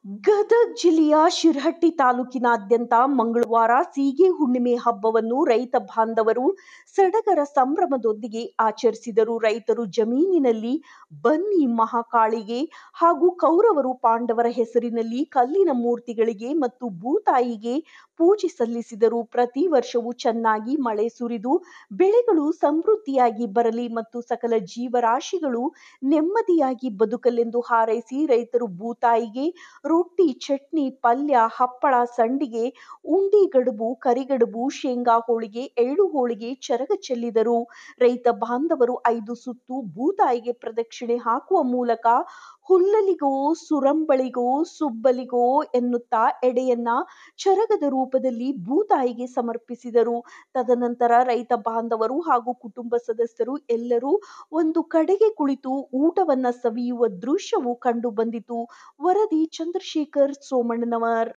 ಗದಗ ಜಿಲ್ಲೆಯ ಶಿರಹಟ್ಟಿ ತಾಲೂಕಿನಾದ್ಯಂತ ಮಂಗಳವಾರ ಸೀಗೆ ಹುಣ್ಣಿಮೆ ಹಬ್ಬವನ್ನು ರೈತ ಬಾಂಧವರು ಸಡಗರ ಸಂಭ್ರಮದೊಂದಿಗೆ ಆಚರಿಸಿದರು. ರೈತರು ಜಮೀನಿನಲ್ಲಿ ಬನ್ನಿ ಮಹಾಕಾಳಿಗೆ ಹಾಗೂ ಕೌರವರು ಪಾಂಡವರ ಹೆಸರಿನಲ್ಲಿ ಕಲ್ಲಿನ ಮೂರ್ತಿಗಳಿಗೆ ಮತ್ತು ಭೂತಾಯಿಗೆ ಪೂಜೆ ಸಲ್ಲಿಸಿದರು. ಪ್ರತಿ ವರ್ಷವೂ ಚೆನ್ನಾಗಿ ಮಳೆ ಸುರಿದು ಬೆಳೆಗಳು ಸಮೃದ್ಧಿಯಾಗಿ ಬರಲಿ ಮತ್ತು ಸಕಲ ಜೀವರಾಶಿಗಳು ನೆಮ್ಮದಿಯಾಗಿ ಬದುಕಲೆಂದು ಹಾರೈಸಿ ರೈತರು ಭೂತಾಯಿಗೆ ರೊಟ್ಟಿ, ಚಟ್ನಿ, ಪಲ್ಯ, ಹಪ್ಪಳ, ಸಂಡಿಗೆ, ಉಂಡಿ ಗಡುಬು, ಕರಿಗಡುಬು, ಶೇಂಗಾ ಹೋಳಿಗೆ, ಎಳ್ಳು ಹೋಳಿಗೆ, ಚರಗ ಚೆಲ್ಲಿದರು. ರೈತ ಬಾಂಧವರು 5 ಸುತ್ತು ಭೂತಾಯಿಗೆ ಪ್ರದಕ್ಷಿಣೆ ಹಾಕುವ ಮೂಲಕ ಹುಲ್ಲಲಿಗೋ, ಸುರಂಬಳಿಗೋ, ಸುಬ್ಬಲಿಗೋ ಎನ್ನುತ್ತಾ ಎಡೆಯನ್ನ ಚರಗದ ರೂಪದಲ್ಲಿ ಭೂತಾಯಿಗೆ ಸಮರ್ಪಿಸಿದರು. ತದನಂತರ ರೈತ ಬಾಂಧವರು ಹಾಗೂ ಕುಟುಂಬ ಸದಸ್ಯರು ಎಲ್ಲರೂ ಒಂದು ಕಡೆಗೆ ಕುಳಿತು ಊಟವನ್ನ ಸವಿಯುವ ದೃಶ್ಯವು ಕಂಡು ಬಂದಿತು. ವರದಿ ಚಂದ್ರಶೇಖರ್ ಸೋಮಣ್ಣನವರ್.